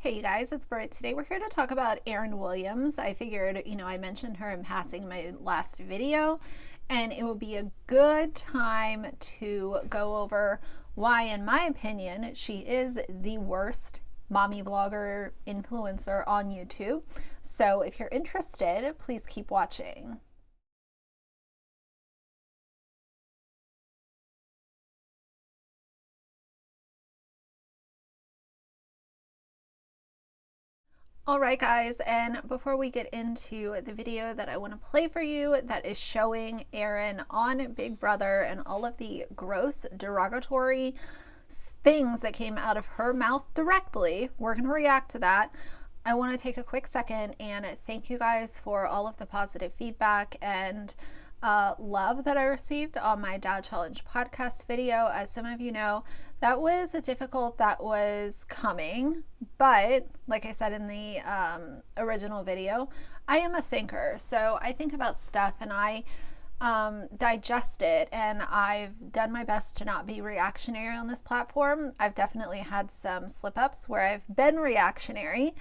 Hey you guys, it's Britt. Today we're here to talk about Aaryn Williams. I figured, I mentioned her in passing my last video, and it would be a good time to go over why, in my opinion, she is the worst mommy vlogger influencer on YouTube. So if you're interested, please keep watching. Alright guys, and before we get into the video that I want to play for you that is showing Aaryn on Big Brother and all of the gross derogatory things that came out of her mouth directly, we're going to react to that. I want to take a quick second and thank you guys for all of the positive feedback and love that I received on my Dad Challenge podcast video. As some of you know, that was coming, but like I said in the original video, I am a thinker, so I think about stuff and I digest it, and I've done my best to not be reactionary on this platform. I've definitely had some slip-ups where I've been reactionary,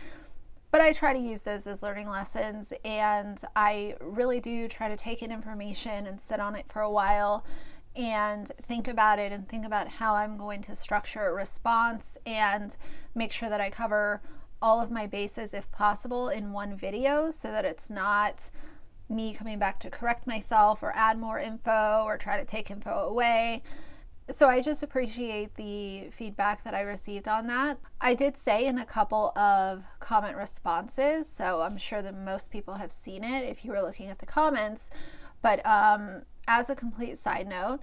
but I try to use those as learning lessons, and I really do try to take in information and sit on it for a while and think about it and think about how I'm going to structure a response and make sure that I cover all of my bases if possible in one video, so that it's not me coming back to correct myself or add more info or try to take info away. So I just appreciate the feedback that I received on that. I did say in a couple of comment responses, so I'm sure that most people have seen it if you were looking at the comments, but as a complete side note,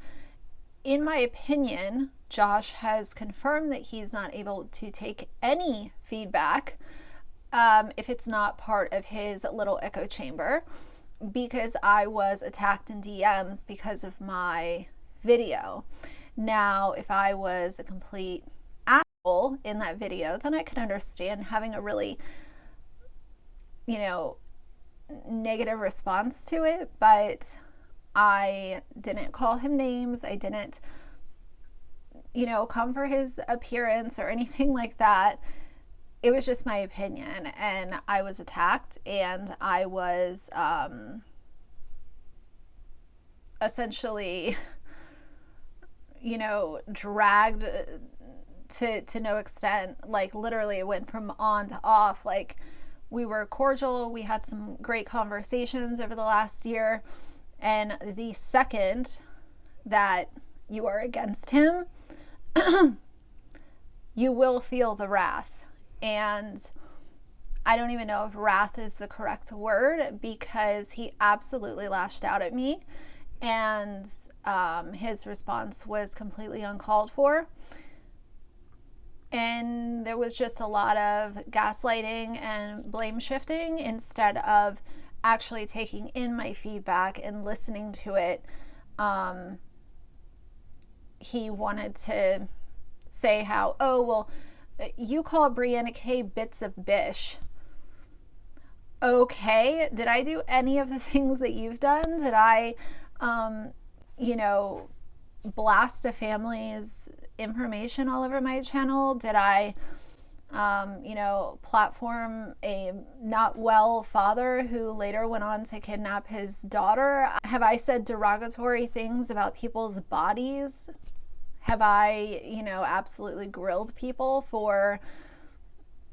in my opinion, Josh has confirmed that he's not able to take any feedback if it's not part of his little echo chamber, because I was attacked in DMs because of my video. Now, if I was a complete asshole in that video, then I could understand having a really, negative response to it, but I didn't call him names. I didn't, come for his appearance or anything like that. It was just my opinion, and I was attacked, and I was essentially dragged to no extent. Like, literally it went from on to off. Like, we were cordial, we had some great conversations over the last year, and the second that you are against him, you will feel the wrath. And I don't even know if wrath is the correct word, because he absolutely lashed out at me, and his response was completely uncalled for, and there was just a lot of gaslighting and blame shifting instead of actually taking in my feedback and listening to it. He wanted to say how, oh well, you call Brianna K bits of bish. Okay, did I do any of the things that you've done? Did I blast a family's information all over my channel? Did I, platform a not well father who later went on to kidnap his daughter? Have I said derogatory things about people's bodies? Have I, absolutely grilled people for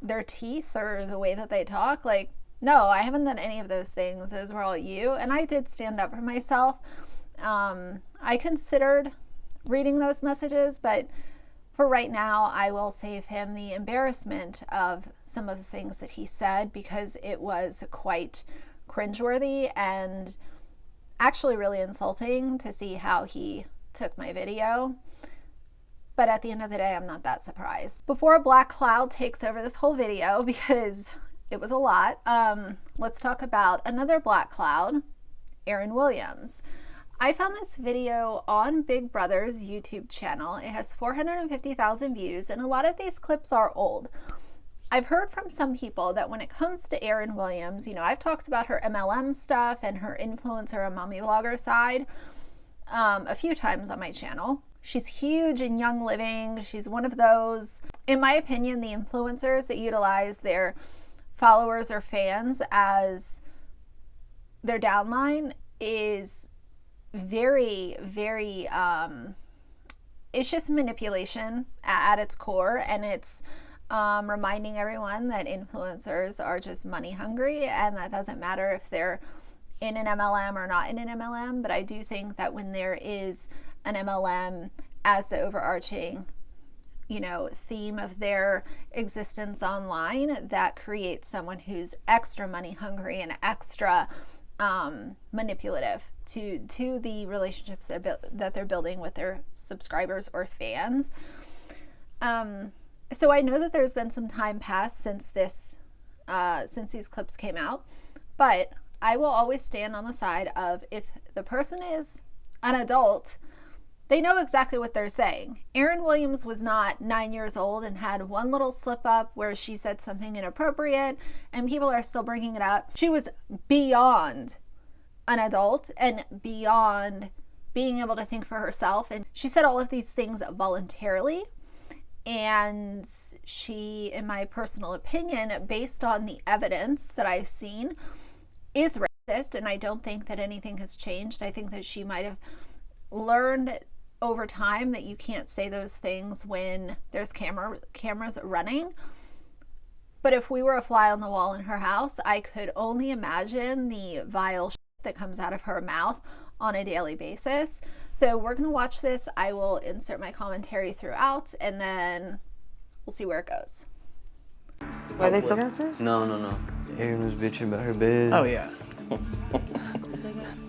their teeth or the way that they talk? Like, no, I haven't done any of those things. Those were all you. And I did stand up for myself. I considered reading those messages, but for right now, I will save him the embarrassment of some of the things that he said, because it was quite cringeworthy and actually really insulting to see how he took my video. But at the end of the day, I'm not that surprised. Before a black cloud takes over this whole video, because it was a lot, let's talk about another black cloud, Aaryn Williams. I found this video on Big Brother's YouTube channel. It has 450,000 views, and a lot of these clips are old. I've heard from some people that when it comes to Aaryn Williams, I've talked about her MLM stuff and her influencer and mommy vlogger side a few times on my channel. She's huge in Young Living. She's one of those, in my opinion, the influencers that utilize their followers or fans as their downline is very, very, it's just manipulation at its core. And it's reminding everyone that influencers are just money hungry, and that doesn't matter if they're in an MLM or not in an MLM. But I do think that when there is an MLM as the overarching, you know, theme of their existence online, that creates someone who's extra money hungry and extra manipulative to the relationships that they're building with their subscribers or fans. So I know that there's been some time passed since these clips came out, but I will always stand on the side of, if the person is an adult, they know exactly what they're saying. Aaryn Williams was not 9 years old and had one little slip up where she said something inappropriate and people are still bringing it up. She was beyond an adult and beyond being able to think for herself. And she said all of these things voluntarily. And she, in my personal opinion, based on the evidence that I've seen, is racist. And I don't think that anything has changed. I think that she might have learned over time that you can't say those things when there's cameras running. But if we were a fly on the wall in her house, I could only imagine the vile shit that comes out of her mouth on a daily basis. So we're gonna watch this. I will insert my commentary throughout, and then we'll see where it goes. Are they still downstairs? No. Aaryn was bitching about her bed. Oh, yeah.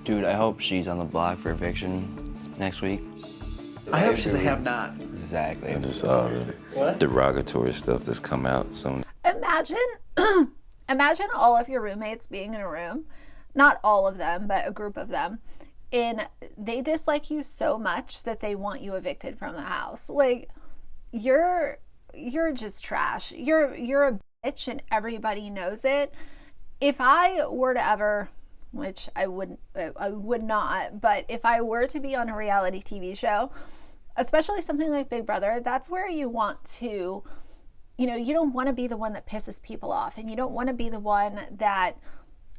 Dude, I hope she's on the block for eviction next week. I hope she's a have-not. Exactly. I just saw the derogatory stuff that's come out soon. Imagine all of your roommates being in a room, not all of them, but a group of them, and they dislike you so much that they want you evicted from the house. Like, you're just trash. You're a bitch, and everybody knows it. If I were to ever, which I would not, but if I were to be on a reality TV show, especially something like Big Brother, that's where you want to, you know, you don't want to be the one that pisses people off, and you don't want to be the one that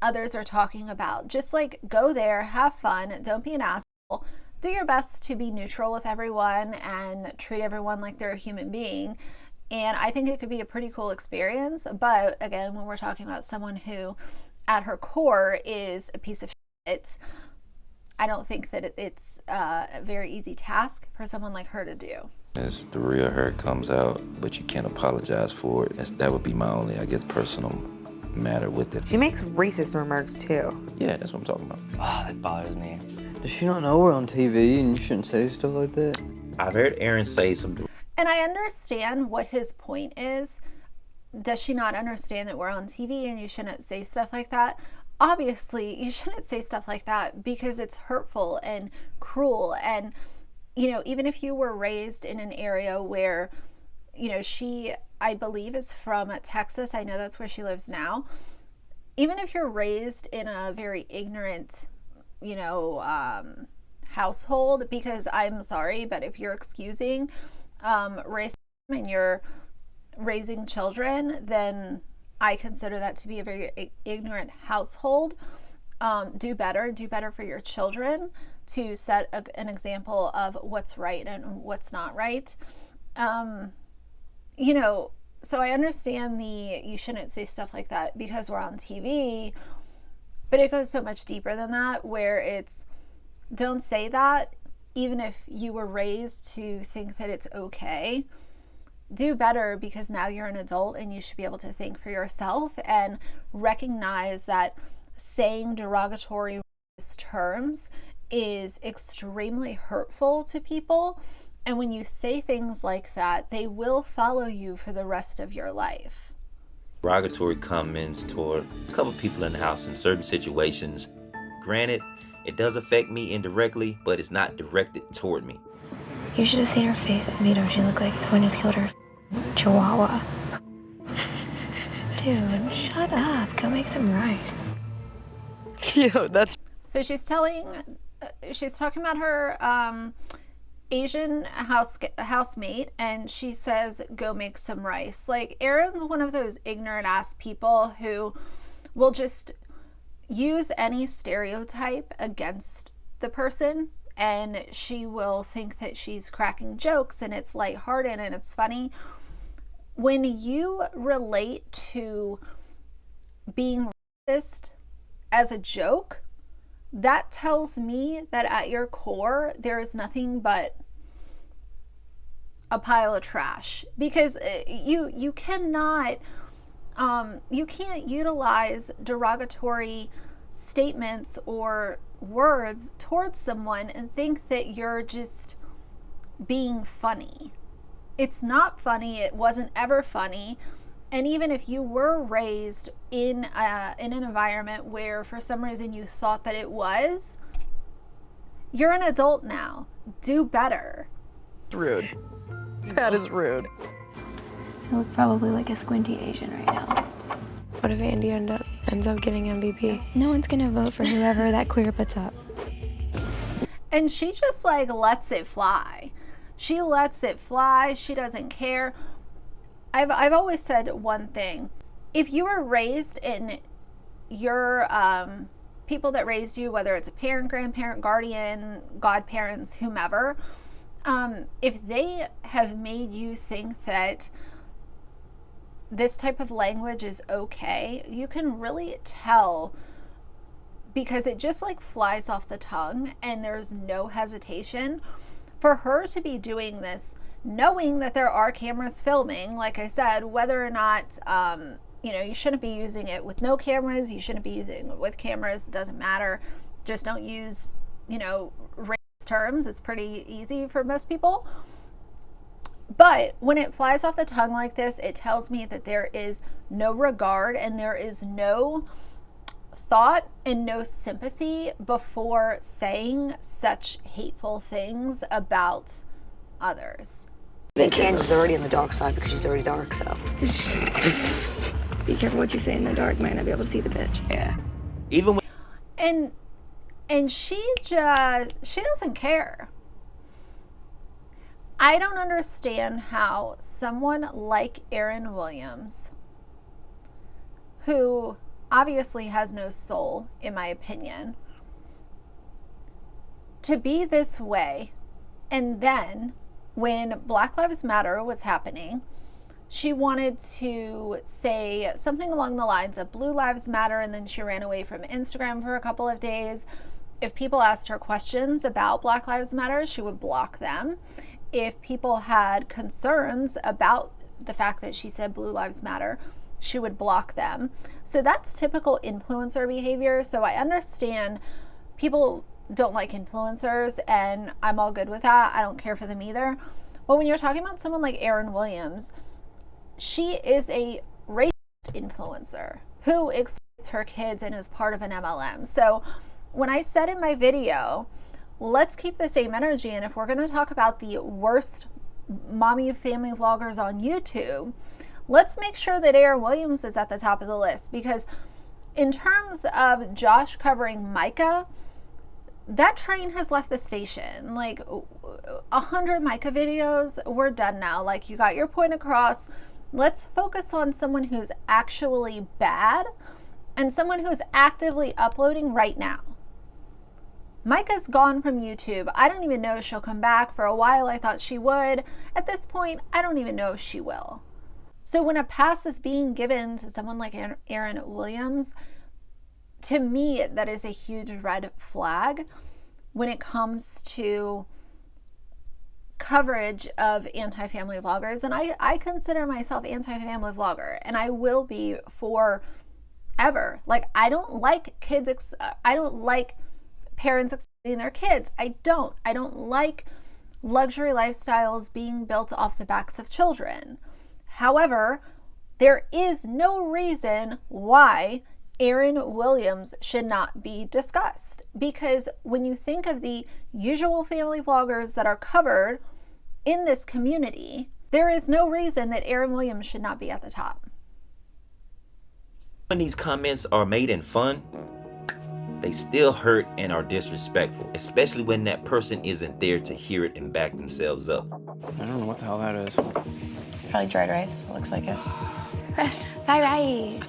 others are talking about. Just like, go there, have fun, don't be an asshole, do your best to be neutral with everyone and treat everyone like they're a human being. And I think it could be a pretty cool experience. But again, when we're talking about someone who at her core is a piece of shit, I don't think that it's a very easy task for someone like her to do. As the real her comes out, but you can't apologize for it. That would be my only, I guess, personal matter with it. She makes racist remarks, too. Yeah, that's what I'm talking about. Oh, that bothers me. Does she not know we're on TV and you shouldn't say stuff like that? I've heard Aaryn say some. And I understand what his point is. Does she not understand that we're on TV and you shouldn't say stuff like that? Obviously, you shouldn't say stuff like that because it's hurtful and cruel. And, you know, even if you were raised in an area where, you know, she, I believe, is from Texas. I know that's where she lives now. Even if you're raised in a very ignorant, you know, household, because I'm sorry, but if you're excusing racism and you're raising children, then I consider that to be a very ignorant household. Do better for your children, to set an example of what's right and what's not right. You know, so I understand you shouldn't say stuff like that because we're on TV, but it goes so much deeper than that, where it's, don't say that even if you were raised to think that it's okay. Do better, because now you're an adult and you should be able to think for yourself and recognize that saying derogatory terms is extremely hurtful to people. And when you say things like that, they will follow you for the rest of your life. Derogatory comments toward a couple people in the house in certain situations. Granted, it does affect me indirectly, but it's not directed toward me. You should have seen her face at Vito. She looked like someone just killed her chihuahua. Dude, shut up. Go make some rice. Yo, that's... So she's talking about her Asian housemate, and she says, go make some rice. Like, Aaryn's one of those ignorant ass people who will just use any stereotype against the person, and she will think that she's cracking jokes and it's lighthearted and it's funny. When you relate to being racist as a joke, that tells me that at your core there is nothing but a pile of trash, because you cannot you can't utilize derogatory statements or words towards someone and think that you're just being funny. It's not funny. It wasn't ever funny. And even if you were raised in an environment where for some reason you thought that it was, you're an adult now. Do better. Rude. That is rude. I look probably like a squinty Asian right now. What if Andy ends up getting MVP? No one's gonna vote for whoever that queer puts up. And she just like lets it fly. She lets it fly. She doesn't care. I've always said one thing. If you were raised in your people that raised you, whether it's a parent, grandparent, guardian, godparents, whomever, if they have made you think that this type of language is okay, you can really tell, because it just like flies off the tongue and there's no hesitation. For her to be doing this, knowing that there are cameras filming, like I said, whether or not, you shouldn't be using it with no cameras, you shouldn't be using it with cameras, it doesn't matter. Just don't use, racist terms. It's pretty easy for most people. But when it flies off the tongue like this, it tells me that there is no regard and there is no thought and no sympathy before saying such hateful things about others. I think Kansas is already on the dark side because she's already dark, so. Be careful what you say in the dark, might not be able to see the bitch. Yeah. Even when And she doesn't care. I don't understand how someone like Aaryn Williams, who obviously has no soul, in my opinion, to be this way, and then when Black Lives Matter was happening, she wanted to say something along the lines of Blue Lives Matter, and then she ran away from Instagram for a couple of days. If people asked her questions about Black Lives Matter, she would block them. If people had concerns about the fact that she said Blue Lives Matter, she would block them. So that's typical influencer behavior. So I understand people don't like influencers, and I'm all good with that. I don't care for them either. But when you're talking about someone like Aaryn Williams, she is a racist influencer who exploits her kids and is part of an MLM. So when I said in my video, let's keep the same energy, and if we're going to talk about the worst mommy family vloggers on YouTube, let's make sure that Aaryn Williams is at the top of the list, because in terms of Josh covering Micah, that train has left the station. Like 100 Micah videos, we're done now. Like, you got your point across. Let's focus on someone who's actually bad and someone who's actively uploading right now. Micah's gone from YouTube. I don't even know if she'll come back. For a while I thought she would. At this point, I don't even know if she will. So when a pass is being given to someone like Aaryn Williams, to me, that is a huge red flag when it comes to coverage of anti-family vloggers. And I consider myself anti-family vlogger, and I will be forever. Like, I don't like I don't like parents exploiting their kids. I don't like luxury lifestyles being built off the backs of children. However, there is no reason why Aaryn Williams should not be discussed, because when you think of the usual family vloggers that are covered in this community, there is no reason that Aaryn Williams should not be at the top. when these comments are made in fun, they still hurt and are disrespectful, especially when that person isn't there to hear it and back themselves up. I don't know what the hell that is. Probably dried rice. Looks like it. Bye-bye.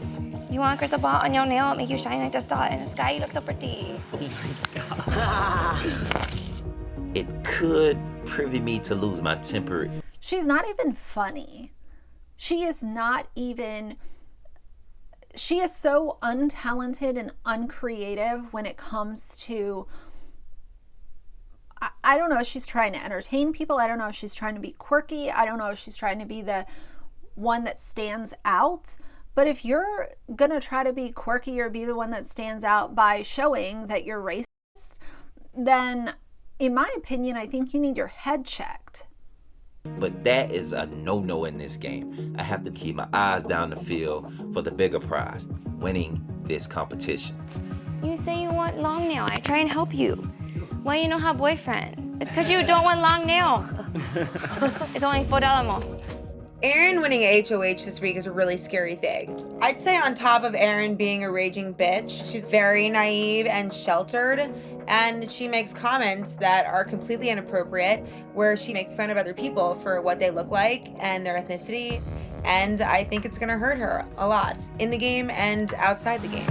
You want a crystal ball on your nail? Make you shine like the star in the sky. You look so pretty. It could privy me to lose my temper. She's not even funny. She is not even... She is so untalented and uncreative when it comes to... I don't know if she's trying to entertain people. I don't know if she's trying to be quirky. I don't know if she's trying to be the one that stands out. But if you're going to try to be quirky or be the one that stands out by showing that you're racist, then in my opinion, I think you need your head checked. But that is a no-no in this game. I have to keep my eyes down the field for the bigger prize, winning this competition. You say you want long nail. I try and help you. Why you don't have boyfriend? It's because you don't want long nail. It's only $4 more. Aaryn winning HOH this week is a really scary thing. I'd say on top of Aaryn being a raging bitch, she's very naive and sheltered, and she makes comments that are completely inappropriate, where she makes fun of other people for what they look like and their ethnicity, and I think it's gonna hurt her a lot in the game and outside the game.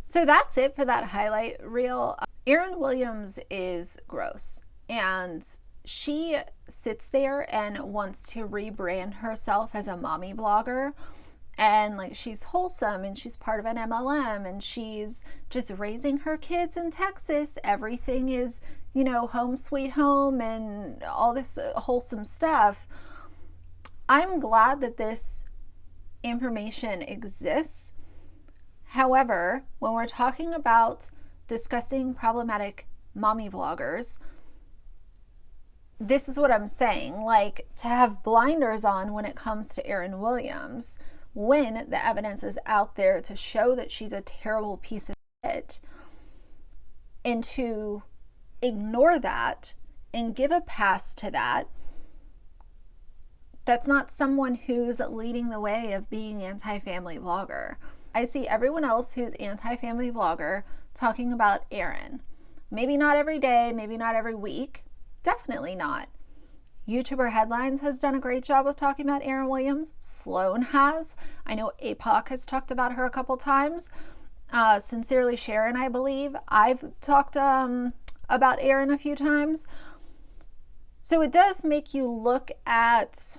So that's it for that highlight reel. Aaryn Williams is gross, and she sits there and wants to rebrand herself as a mommy vlogger, and like she's wholesome and she's part of an MLM and she's just raising her kids in Texas. Everything is, you know, home sweet home and all this wholesome stuff. I'm glad that this information exists. However, when we're talking about discussing problematic mommy vloggers, this is what I'm saying. Like, to have blinders on when it comes to Aaryn Williams, when the evidence is out there to show that she's a terrible piece of shit, and to ignore that and give a pass to that, that's not someone who's leading the way of being anti-family vlogger. I see everyone else who's anti-family vlogger talking about Aaryn. Maybe not every day, maybe not every week. Definitely not. YouTuber Headlines has done a great job of talking about Aaryn Williams. Sloan has. I know APOC has talked about her a couple times. Sincerely Sharon, I believe. I've talked about Aaryn a few times. So it does make you look at,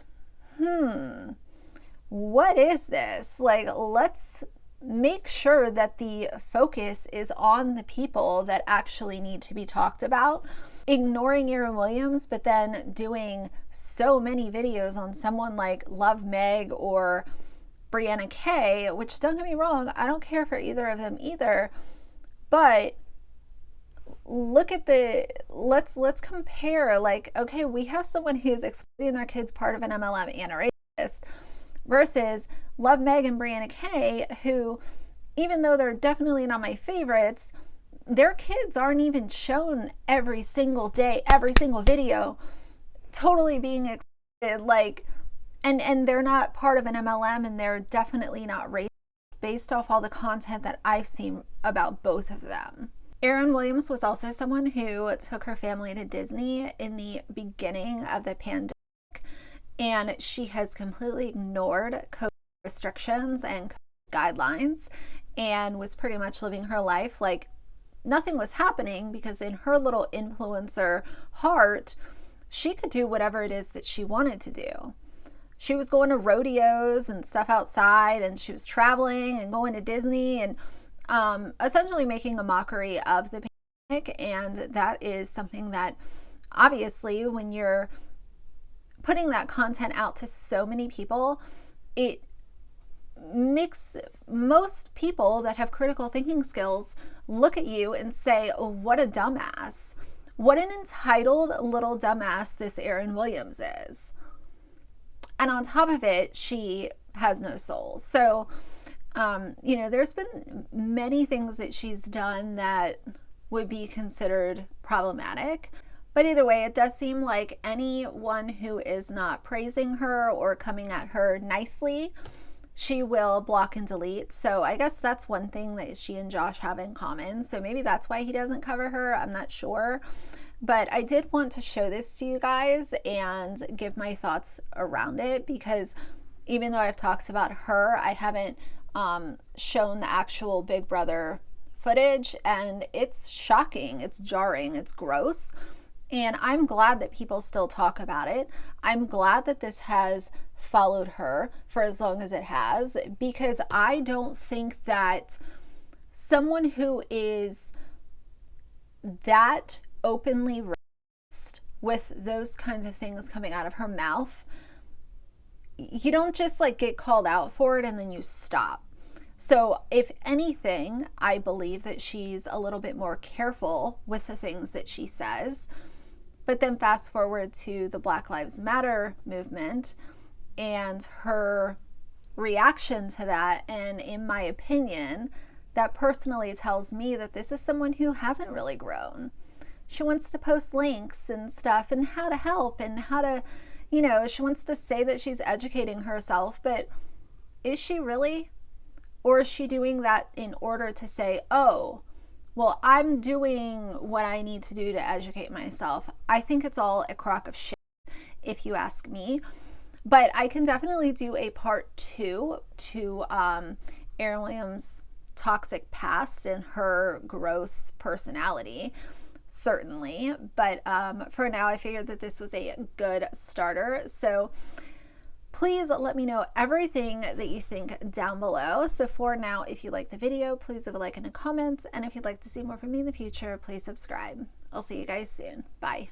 what is this? Like, let's make sure that the focus is on the people that actually need to be talked about. Ignoring Aaryn Williams, but then doing so many videos on someone like Love Meg or Brianna K, which, don't get me wrong, I don't care for either of them either, but look at the, let's compare, like, okay, we have someone who's exploiting their kids part of an MLM and a racist, versus Love Meg and Brianna K, who, even though they're definitely not my favorites, their kids aren't even shown every single day, every single video, totally being exploited, like, and they're not part of an MLM, and they're definitely not racist based off all the content that I've seen about both of them. Aaryn Williams was also someone who took her family to Disney in the beginning of the pandemic, and she has completely ignored COVID restrictions and guidelines and was pretty much living her life like nothing was happening, because in her little influencer heart, she could do whatever it is that she wanted to do. She was going to rodeos and stuff outside, and she was traveling and going to Disney and essentially making a mockery of the pandemic. And that is something that, obviously, when you're putting that content out to so many people, it makes most people that have critical thinking skills look at you and say, oh, what a dumbass. What an entitled little dumbass this Aaryn Williams is. And on top of it, she has no soul. So, you know, there's been many things that she's done that would be considered problematic. But either way, it does seem like anyone who is not praising her or coming at her nicely she will block and delete. So I guess that's one thing that she and Josh have in common. So maybe that's why he doesn't cover her. I'm not sure. But I did want to show this to you guys and give my thoughts around it, because even though I've talked about her, I haven't shown the actual Big Brother footage, and it's shocking, it's jarring, it's gross. And I'm glad that people still talk about it. I'm glad that this has followed her for as long as it has, because I don't think that someone who is that openly racist with those kinds of things coming out of her mouth, you don't just like get called out for it and then you stop. So if anything, I believe that she's a little bit more careful with the things that she says. But then fast forward to the Black Lives Matter movement and her reaction to that, and in my opinion, that personally tells me that this is someone who hasn't really grown. She wants to post links and stuff and how to help and how to, you know, she wants to say that she's educating herself, but is she really? Or is she doing that in order to say, oh, well, I'm doing what I need to do to educate myself? I think it's all a crock of shit, if you ask me. But I can definitely do a part 2 to Aaryn Williams' toxic past and her gross personality, certainly. But for now, I figured that this was a good starter. So please let me know everything that you think down below. So for now, if you like the video, please leave a like and a comment. And if you'd like to see more from me in the future, please subscribe. I'll see you guys soon. Bye.